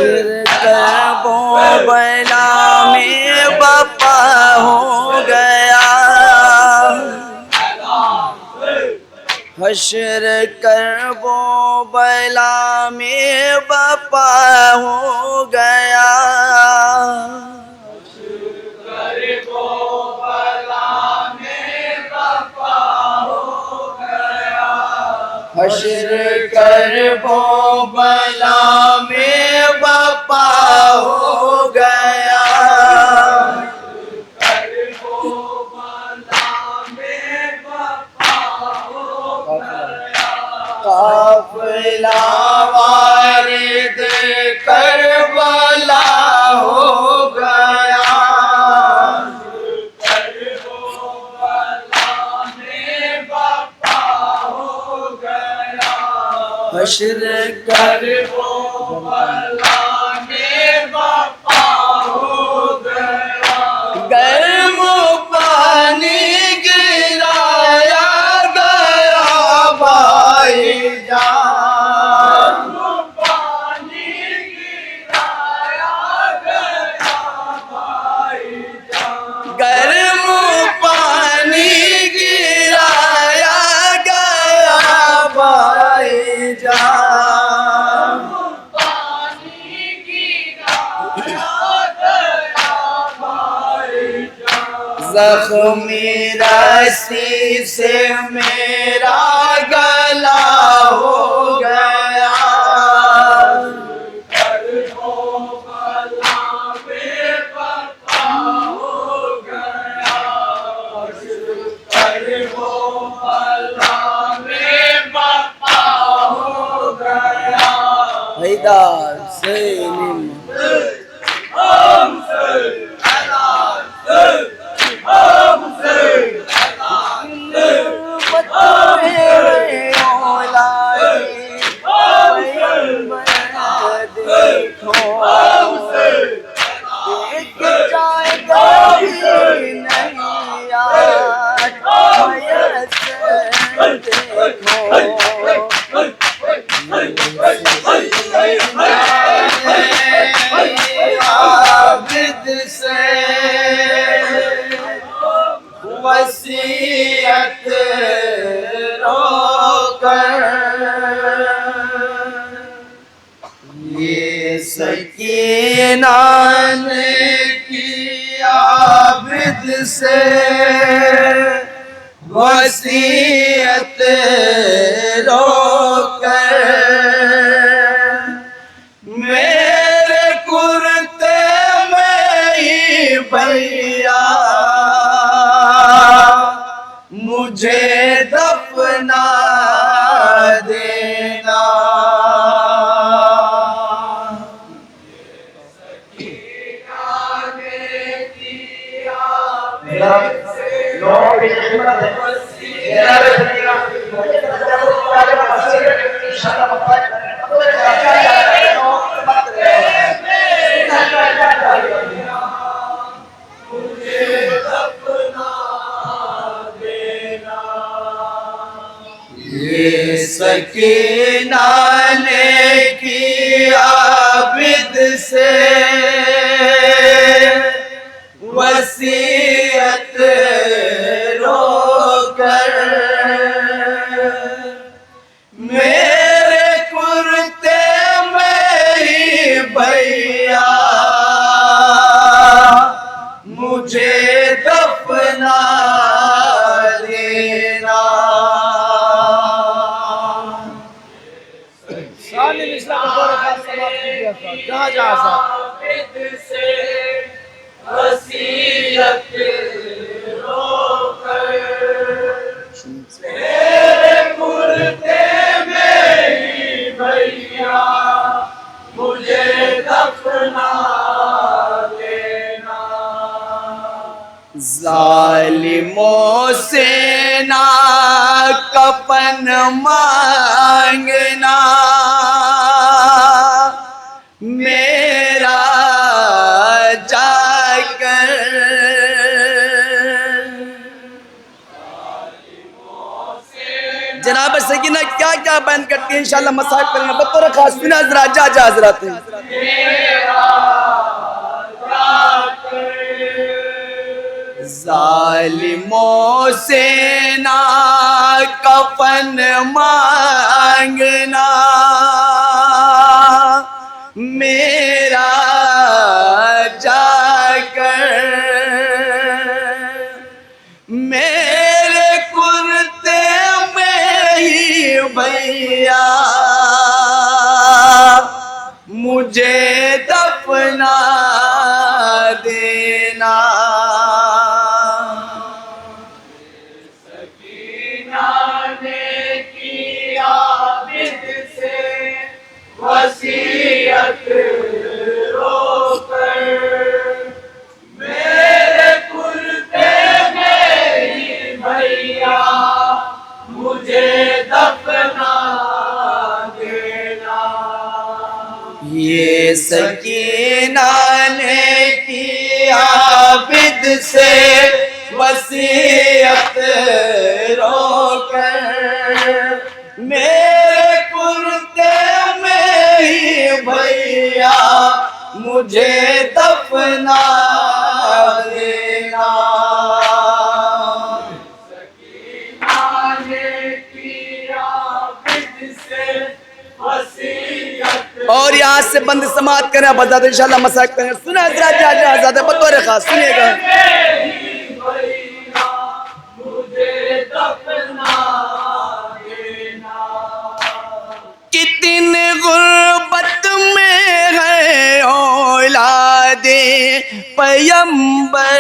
करबो बैला में बपा हो गया, हश्र करबो बैला में बपा हो गया, हश्र करबो बैला में बपा हो गया, काफिला वारिद करबला हो गया, हश्र करबो बैला में बपा हो गया, गर्म पानी गिराया गया भाईजान, पानी गिराया गया भाईजान, गर्म पानी गिराया गया भाईजान, ज़ख्मी रस्सी से मेरा गला हो गया, करबो बैला में बपा हो गया, करबो बैला में बपा हो गया, हैदर सलीम वसीयत रोकर, ये सकीना ने किया आबिद से वसीयत रोकर, मेरे कुर्ते में ही भैया मुझे दफना देना, ये सकीना ने किया आबिद से वसीयत रोकर, मेरे कुर्ते में ही भैया मुझे दफना देना, कहाँ जा से वसीयत रोकर, मेरे कुर्ते में ही भैया मुझे दफना देना, जालिमों से ना कफन मांगना, मेरा जाकर जनाब सकीना क्या क्या मसला बयान करके इंशाल्लाह मसाइल करेंगे। बतौर खास सुना हजरात जा हजरात जालिमों से ना कफन मांगना, मेरा जाकर मेरे कुर्ते में ही भैया मुझे दफना देना। वसीयत रोकर मेरे कुर्ते में ही भैया मुझे दफना देना। ये सकीना ने किया बिद से वसीयत रोकर मेरे कुर्ते में ही भैया मुझे दफना देना। सकीना ने किया बिद से वसीयत। और यहाँ से बंद समात करें बता इंशाल्लाह मसाक करें। सुना हजरात बतौर खास सुनिएगा। कितनी गुर्बत में है औलादे पैगंबर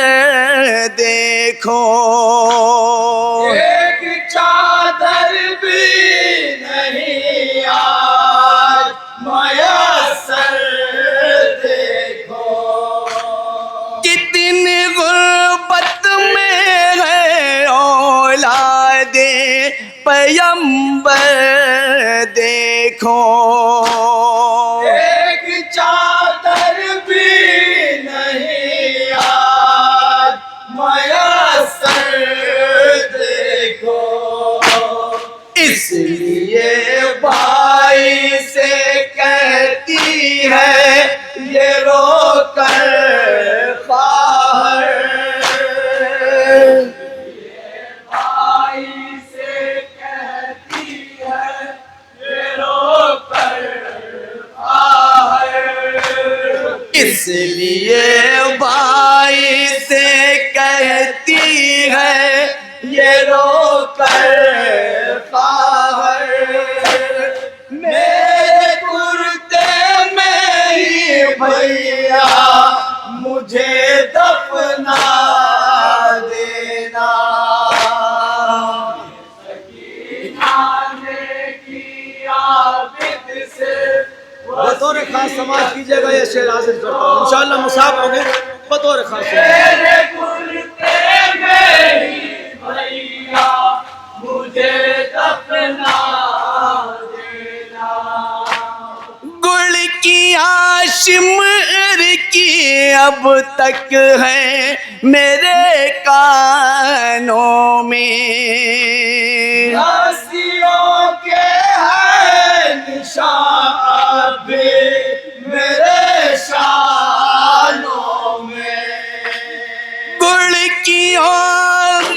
देखो, एक चादर भी नहीं आज मयसर देखो। कितनी गुर्बत में है औलादे पैगंबर देखो, एक चादर भी नहीं आज मयसर देखो। इसलिए भाई से कहती है ये रोकर बाहर, इसलिए भाई से कहती है ये रोकर बाहर, मेरे कुर्ते में ही भैया मुझे दफना देना। बतौर खास समाज कीजिएगा ये शेर हासिल करता हूँ इंशाअल्लाह मुसाफ होंगे। बतौर खास मुझे दफना देना। गुल की आशिमर की अब तक है मेरे कानों में, हंसियों के है निशान भी मेरे शानों में। गुल की और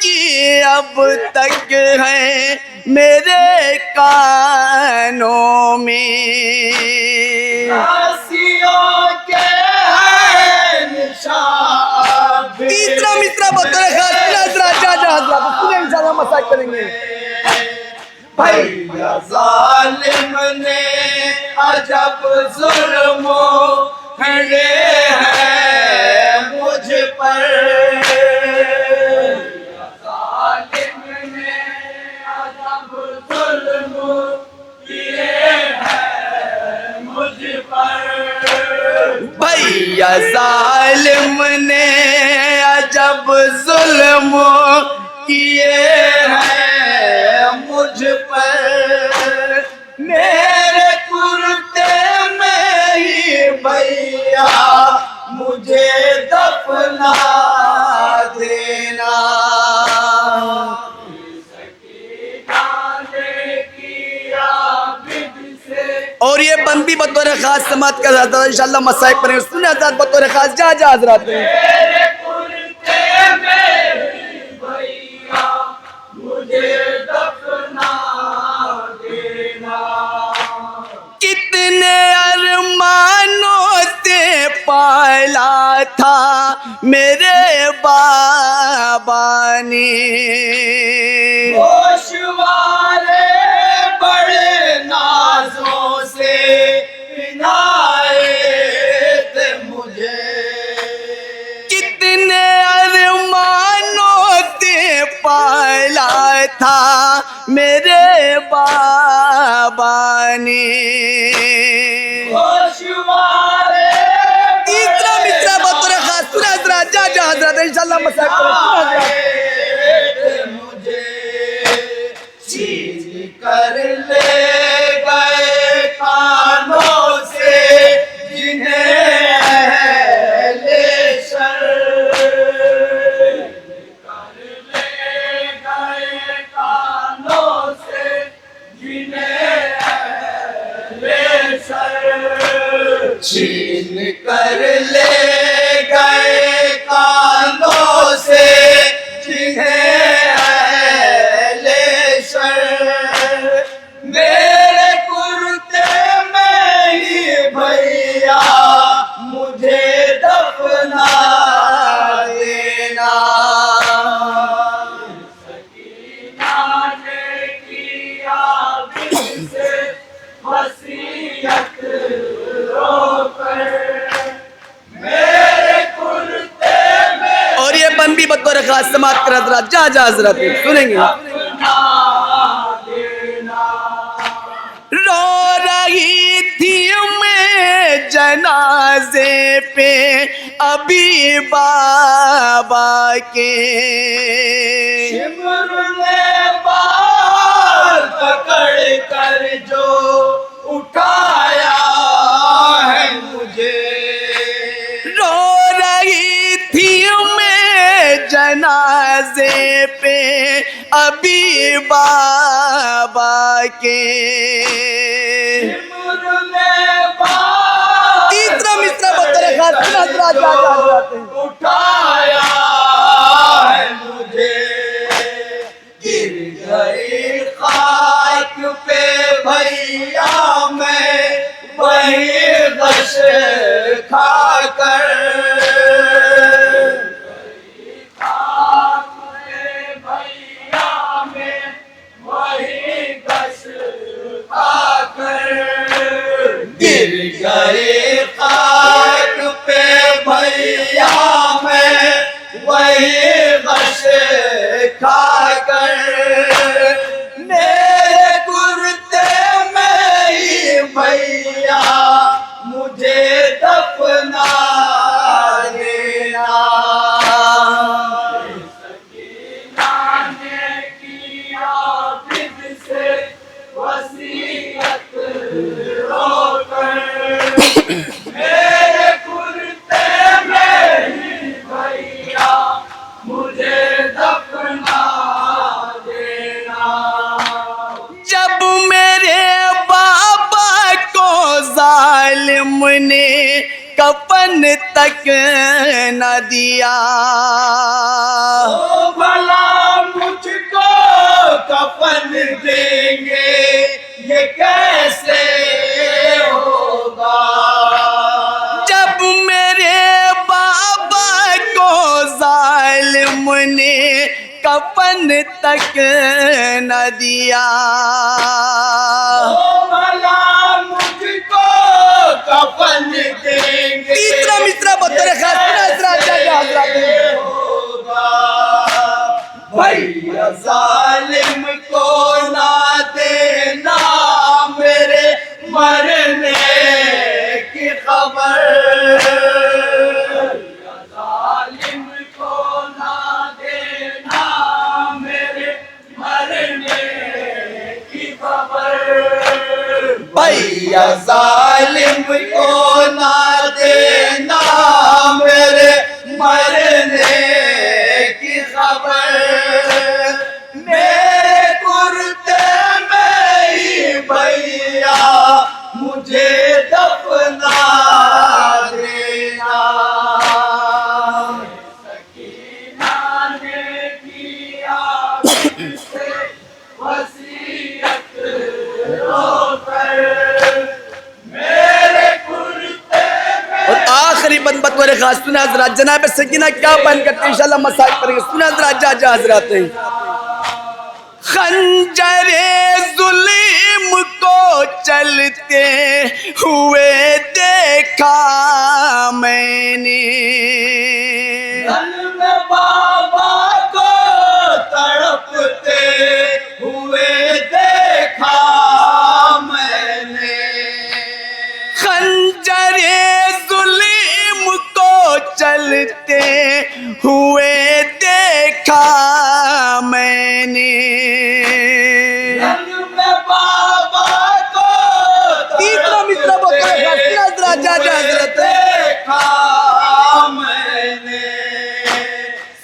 की अब तक है मेरे कानों में, हंसियों के है निशान भी। तीसरा मित्रा इंशाल्लाह मसाक करेंगे। भैया जालिम ने अजब जुल्म खड़े हैं मुझ पर, जालिम ने अजब जुल्म किए हैं मुझ पर। भैया जालिम ने अजब जुल्म किए हैं मुझ पर, मेरे कुर्ते में ही भैया मुझे दफना देना। सकीना ने बंद भी बतौर खास समात का इंशाल्लाह मसाइब पर सुने हज़रात बतौर खास जा हज़रात कितने अरमानों से पाला था मेरे बाबा ने गोशवारे बड़े नाजों से पिनाए थे मुझे। कितने अरमानों से पाला था मेरे बाबा ने गोशवारे तीसरा मिसरा बतौर खास सुना हज़रात जा हज़रात इंशाल्लाह मसाइब पर सुना हज़रात मुझे चीज कर ले गए कानों से जिन्हें अहले शर कर ले गए कानों से जिन्हें अहले शर छीन कर ले गए कानों से जिन्हें अहले शर मेरे कुर्ते में ही भैया मुझे दफना देना। सकीना ने किया दिल से वसीयत रोकर मेरे कुर्ते में और ये बन भी बतौर खास समात कर हज़रात जा हज़रात सुनेंगे। दफना देना। रो रही थी मैं जनाजे पे अभी बाबा के शिमर ने बाल पकड़ कर जो उठाया है मुझे। रो रही थी मैं जनाजे पे अभी बाबा के शिमर ने बाल तीसरा मिसरा बतौर खास सुना हज़रात जा हज़रात उठाया है मुझे। गिर गई खाक पे भैया मैं वही गश खाकर। खाक पे भैया मैं वही गश खाकर। गिर गए खाक पे भैया मैं वही गश खाकर। मेरे कुर्ते में ही भैया मुझे दफना देना। सकीना ने किया दिल से वसीयत रोकर मेरे कुर्ते में ही भैया मुझे दफना देना। जब मेरे बाबा को जालिम ने कफन तक न दिया ओ भला मुझको कफन देंगे ये कैसे होगा। जब मेरे बाबा को जालिम ने कफन तक न दिया ओ भला मुझको कफन देंगे तीसरा मिसरा बतौर खास सुना हज़रात जा हज़रात होगा। भैया जालिम को ना देना मेरे मरने की खबर। जालिम को ना देना मेरे मरने की खबर। बतौर खास सुना हजरात जनाब सकीना क्या बयान करते हैं इंशाल्लाह मसाइल करेंगे। सुना हजरात जा हजरात हैं। खंजरे जुल्म को चलते हुए देखा मैंने, बाबा को तड़पते हुए देखा मैंने। खंजरे जुल्म को चलते हुए देखा मैंने, बाबा को तीसरा मित्र देखा मैंने।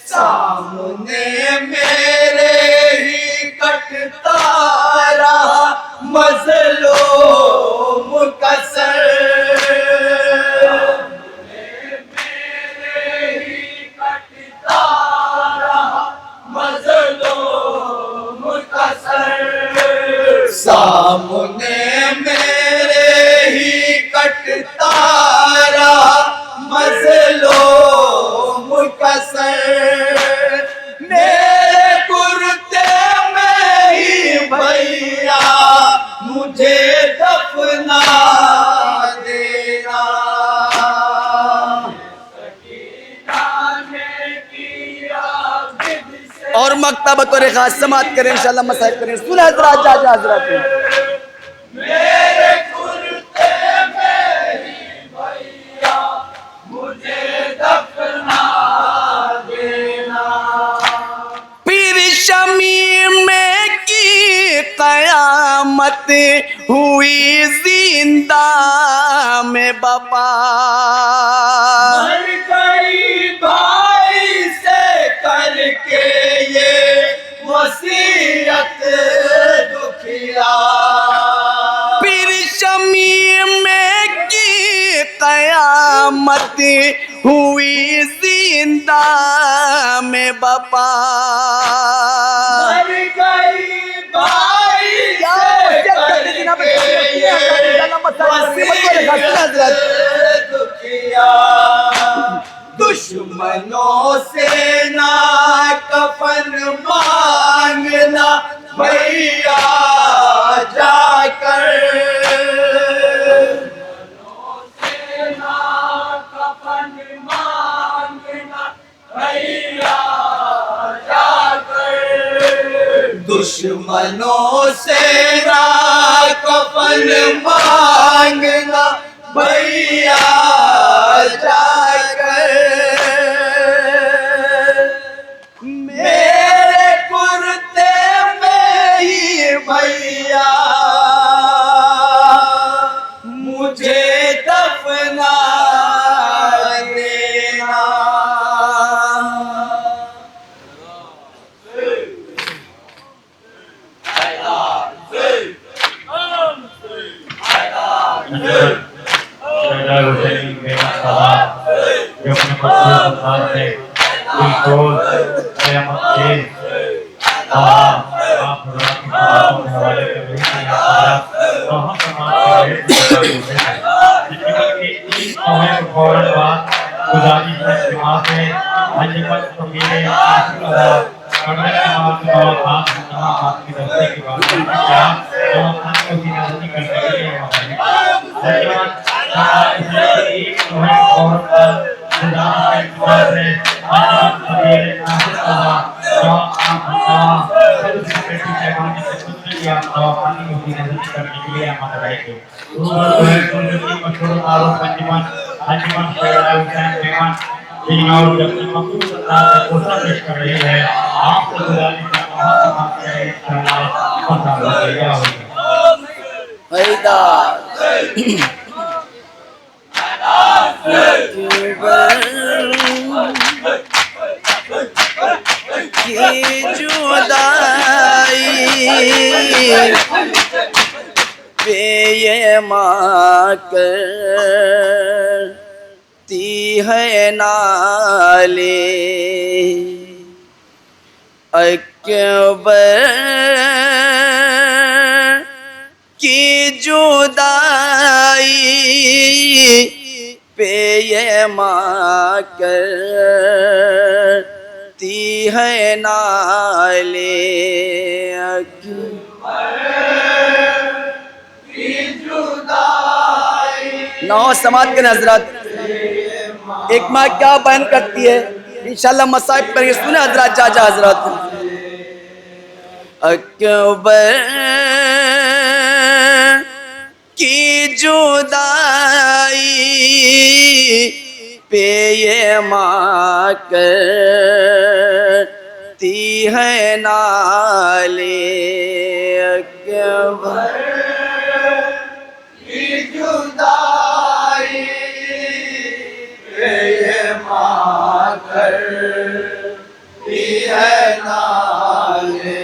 सामने मेरे ही कटता रहा मजलूम का सर। सामने मेरे ही कटता रहा मजलूम का सर। मेरे कुर्ते में ही भैया मुझे दफना देना। और मक्ता बतौर खास समात करें इंशाल्लाह मसाइल करें। सुना हजरात जा हजरात हैं। मेरे कुर्ते में ही भैया मुझे दफना देना। पीर शमीम में की कयामत हुई जिंदा में बपा, मर गई भाई से करके ये वसीयत दुखिया। पीर शमीम में की कयामत हुई जिंदा में बपा, मर गई भाई से करके ये वसीयत दुखिया। दुश्मनों से ना कफन मांगना भैया जाकर। कफन मांगना भैया जाकर। दुश्मनों से ना कफन मांगना भैया जाकर। मेरे कुर्ते में ही भैया मुझे दफना देना। जो अपने संतान से बिल्कुल कयामत के आप हवाले कर रहे हैं तो हम समाज के फौरन बाद गुजारिश है जमात में हजमत फकीर करने के बाद खास जमात की दस्ते की बात क्या तो हम की नजर करने के लिए कर रही है आपको माँ करती है नाले अकबर की जुदाई पे ये माँ करती है नाले नौ समाज के हजरत एक माँ क्या बयान करती है इंशाल्लाह मसाइब करेंगे सुने हजरत चाचा हजरत अकबर की जुदाई पे ये माँ करती है नाले अकबर की जुदाई पे ये माँ करती है नाले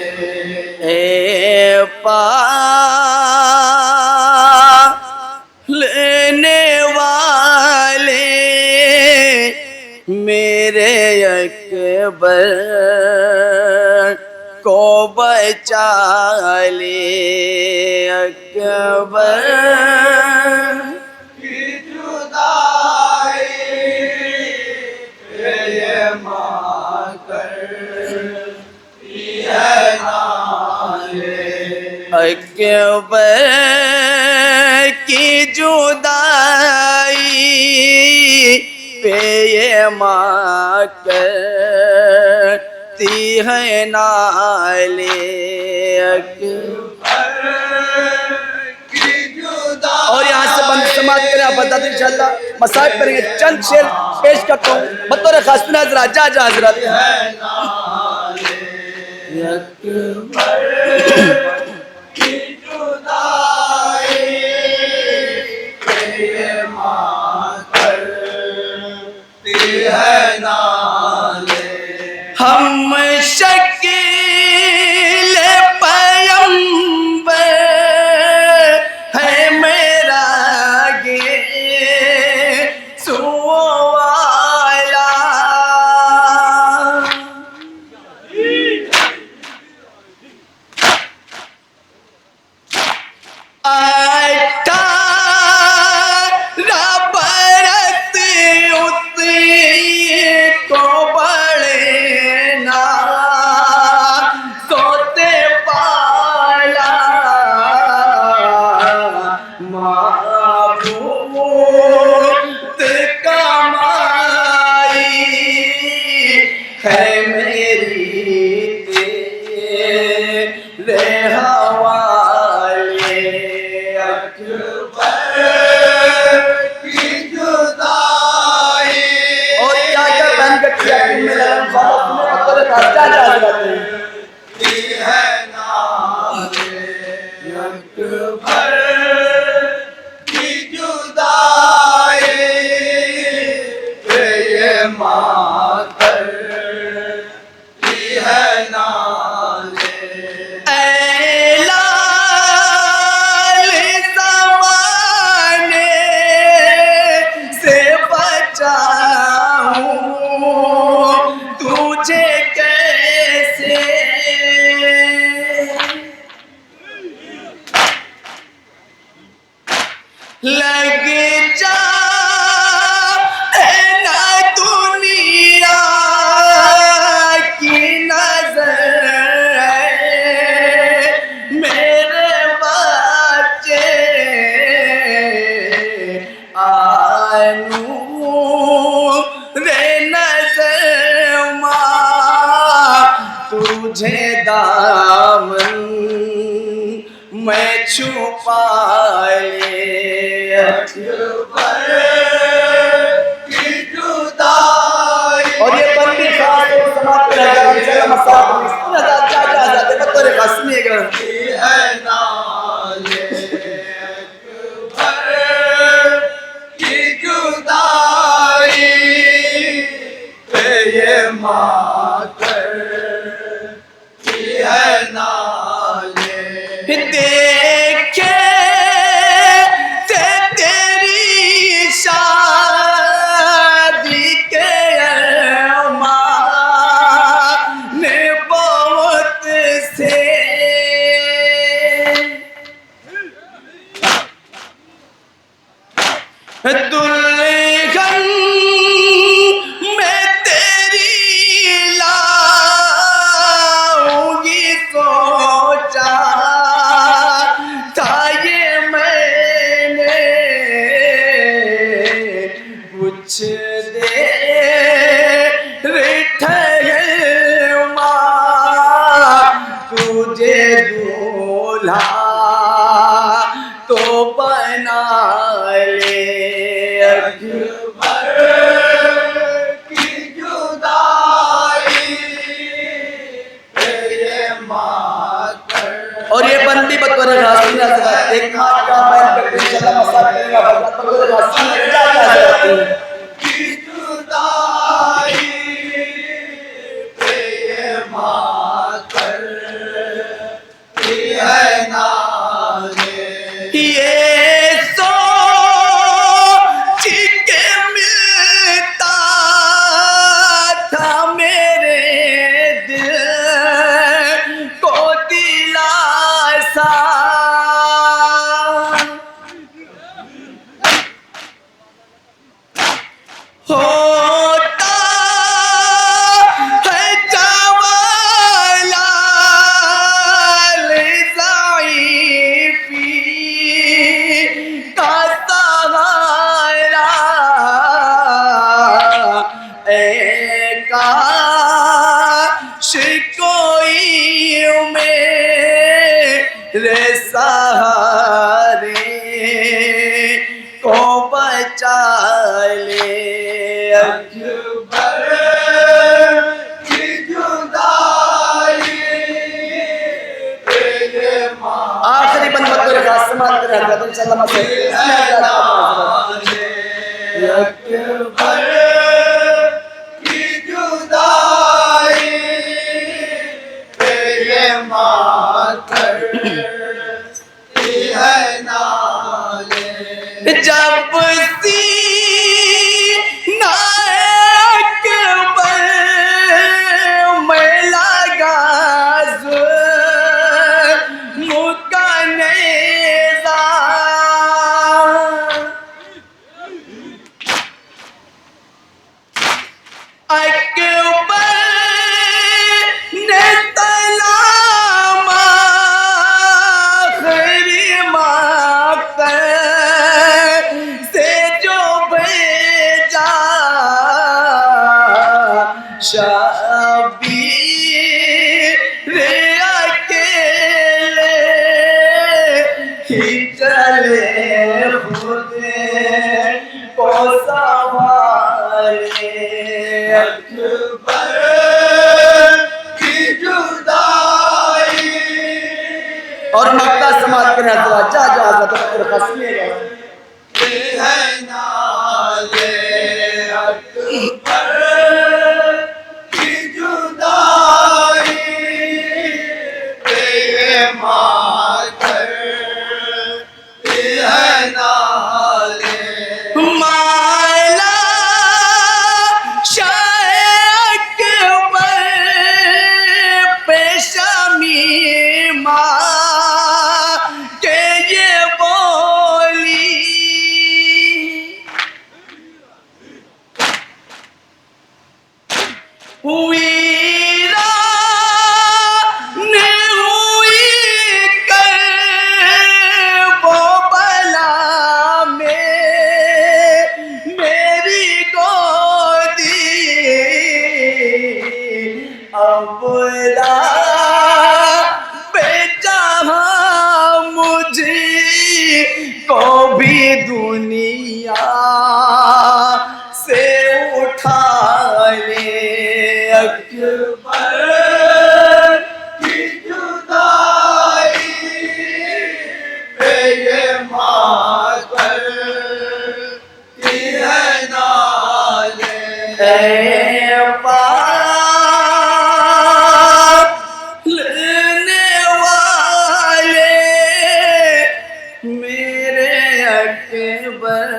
लेने वाले मेरे अकबर को बचा ले अकबर की जुदाई ये माँ करती है नाले अकबर की जुदाई पे ये माँ करती है नाले अकबर की जुदाई और यहाँ से बंद समाप्त करें आप बता दें इंशाल्लाह मसाइब करेंगे चंद शेर पेश करता हूँ बतौर खास हजरत जा हजरत हम शकील पैगंबर है मेरा गे सुवाला लग जा ना दुनिया की नजर मेरे बच्चे आनू रे नजर माँ तुझे दामन मैं छुपा ले और ये बंदी खास समाप्त करेगा देखे तेरी शादी के ने बहुत से दुल्हन और ये बंदी बतौर रास्ती हजरत एक माँ का बैन करके इंशाअल्लाह मसाल करेगा बतौर रास्ती में क्या है सहारे को बचा ले अकबर की जुदाई आखिरी बंद बतौर खास समाप्त कर रहा था इंशाअल्लाह अकबर की जुदाई तेरे मातर जब सी नायक पर मैं लगा मुकनेज़ा अकबर ने सलाम आखिरी मक़सद से जो भेजा शबीर अकेले ही चले खुद को संभाले अकबर की जुदाई और मक्का समाप्त करना था जा जा हजरत खस्मी है नाले अकबर की जुदाई तेरे मातर है नाले माला को भी दुनिया से उठा ले अकबर की जुदाई पे ये मातर की है नाले लेने वाले अकबर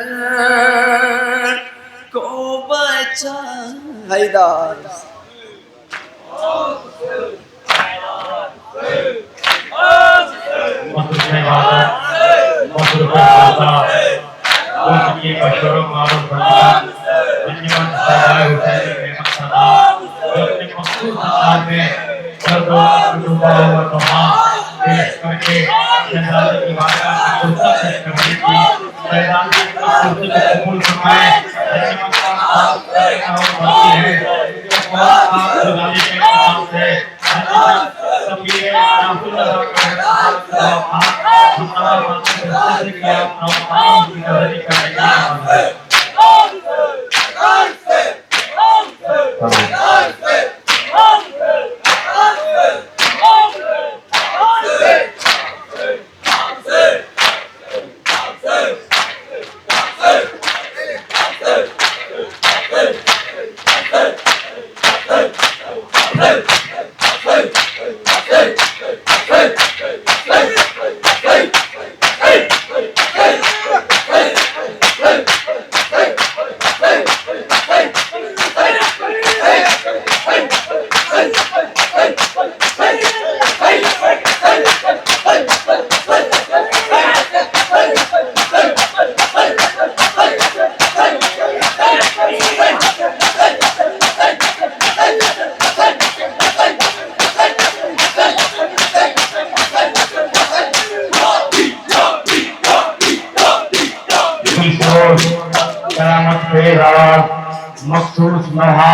को बचा हैदर किशोर, करामत बेरार, मखसूस महा